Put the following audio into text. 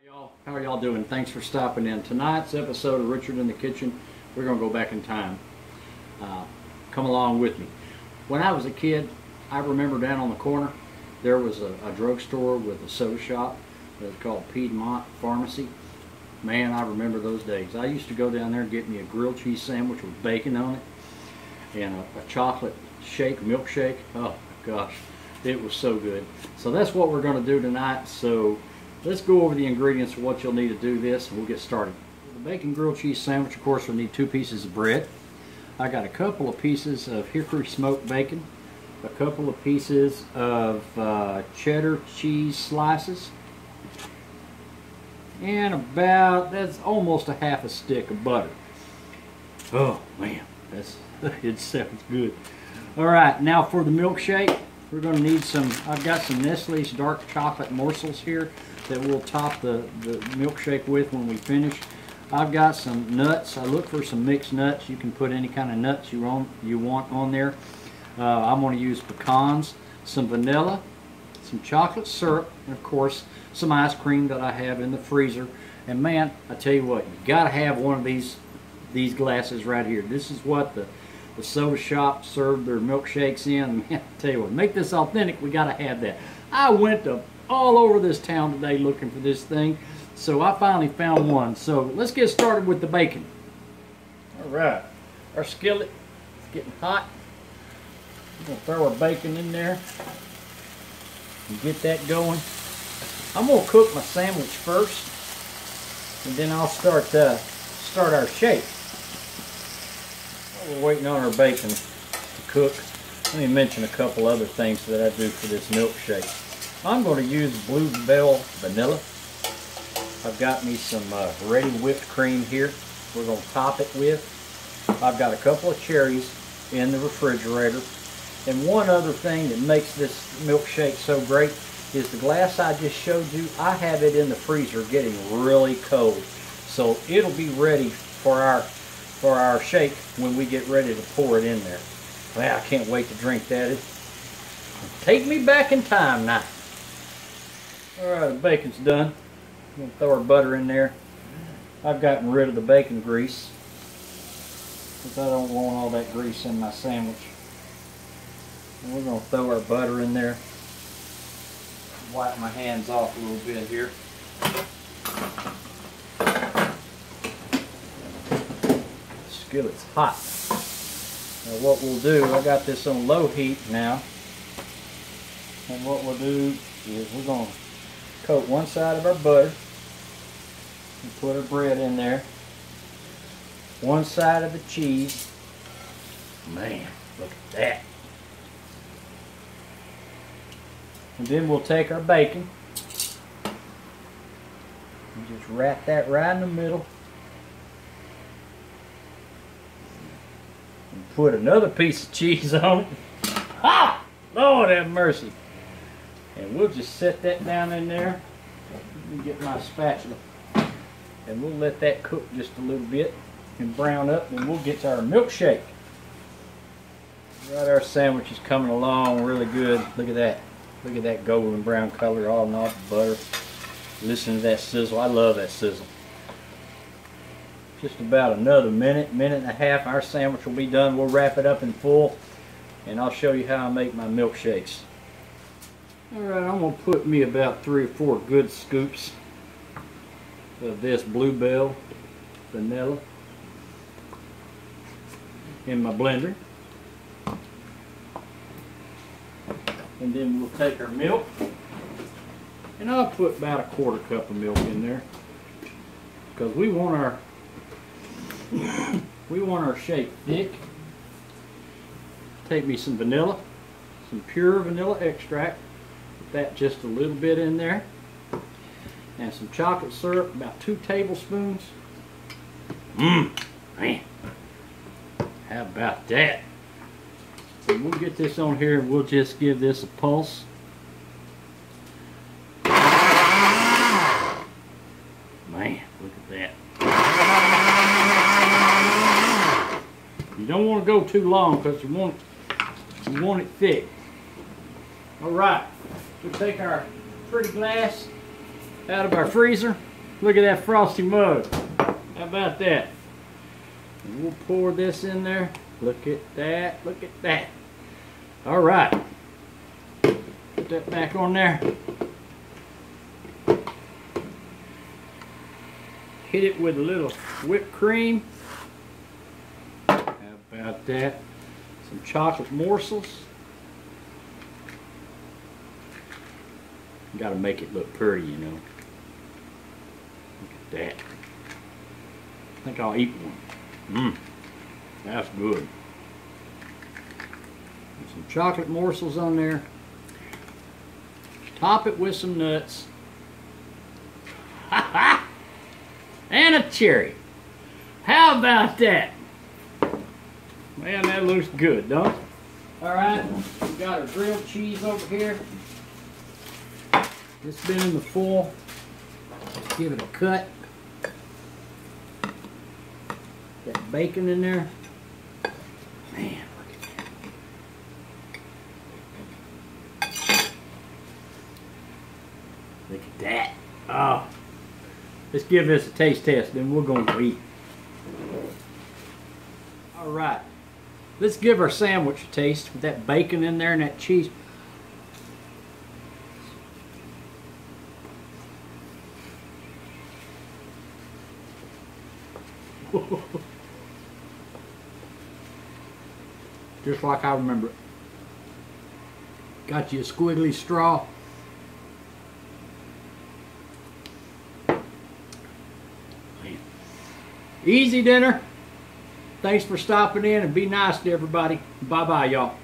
How are y'all doing? Thanks for stopping in. Tonight's episode of Richard in the Kitchen, we're going to go back in time. Come along with me. When I was a kid, I remember down on the corner, there was a drugstore with a soda shop that was called Piedmont Pharmacy. Man, I remember those days. I used to go down there and get me a grilled cheese sandwich with bacon on it and a chocolate shake, milkshake. Oh my gosh, it was so good. So that's what we're going to do tonight. So let's go over the ingredients of what you'll need to do this and we'll get started. For the bacon grilled cheese sandwich, of course, we'll need 2 pieces of bread. I got a couple of pieces of hickory smoked bacon, a couple of pieces of cheddar cheese slices, and that's almost a half a stick of butter. Oh man, it sounds good. All right, now for the milkshake, we're going to need I've got some Nestle's dark chocolate morsels here that we'll top the milkshake with when we finish. I've got some nuts. I look for some mixed nuts. You can put any kind of nuts you want on there. I'm going to use pecans, some vanilla, some chocolate syrup, and of course some ice cream that I have in the freezer. And man, I tell you what, you got to have one of these glasses right here. This is what the soda shop served their milkshakes in. Man, I tell you what, make this authentic, we got to have that. I went all over this town today looking for this thing, so I finally found one. So let's get started with the bacon. All right, our skillet is getting hot. We're going to throw our bacon in there and get that going. I'm going to cook my sandwich first, and then I'll start our shake. While we're waiting on our bacon to cook, let me mention a couple other things that I do for this milkshake. I'm going to use Bluebell vanilla. I've got me some ready whipped cream here we're going to top it with. I've got a couple of cherries in the refrigerator. And one other thing that makes this milkshake so great is the glass I just showed you. I have it in the freezer getting really cold. So it'll be ready for our shake when we get ready to pour it in there. Well, I can't wait to drink that. Take me back in time now. Alright, the bacon's done. I'm going to throw our butter in there. I've gotten rid of the bacon grease because I don't want all that grease in my sandwich. And we're going to throw our butter in there. Wipe my hands off a little bit here. The skillet's hot. Now what we'll do, I got this on low heat now. And what we'll do is we're going to coat one side of our butter and put our bread in there. One side of the cheese. Man, look at that. And then we'll take our bacon and just wrap that right in the middle. And put another piece of cheese on it. Ha! Lord have mercy. And we'll just set that down in there. Let me get my spatula. And we'll let that cook just a little bit and brown up, and we'll get to our milkshake. Right, our sandwich is coming along really good. Look at that. Look at that golden brown color all off the butter. Listen to that sizzle. I love that sizzle. Just about another minute and a half, our sandwich will be done. We'll wrap it up in full, and I'll show you how I make my milkshakes. Alright, I'm going to put me about 3 or 4 good scoops of this Bluebell vanilla in my blender. And then we'll take our milk, and I'll put about a 1/4 cup of milk in there because we want our shake thick. Take me some vanilla, some pure vanilla extract. Put that just a little bit in there, and some chocolate syrup, about 2 tablespoons. Man, how about that? And we'll get this on here and we'll just give this a pulse. Man, look at that. You don't want to go too long because you want it thick. Alright, we'll take our pretty glass out of our freezer. Look at that frosty mug. How about that? And we'll pour this in there. Look at that. Look at that. All right. Put that back on there. Hit it with a little whipped cream. How about that? Some chocolate morsels. Got to make it look pretty, you know. Look at that. I think I'll eat one. That's good. And some chocolate morsels on there. Top it with some nuts. Ha ha! And a cherry. How about that? Man, that looks good, don't it? Alright, we've got our grilled cheese over here. It's been in the foil. Let's give it a cut. Got bacon in there. Man, look at that. Look at that. Oh. Let's give this a taste test, then we're going to eat. Alright. Let's give our sandwich a taste with that bacon in there and that cheese. Just like I remember it. Got you a squiggly straw. Man. Easy dinner. Thanks for stopping in and be nice to everybody. Bye-bye, y'all.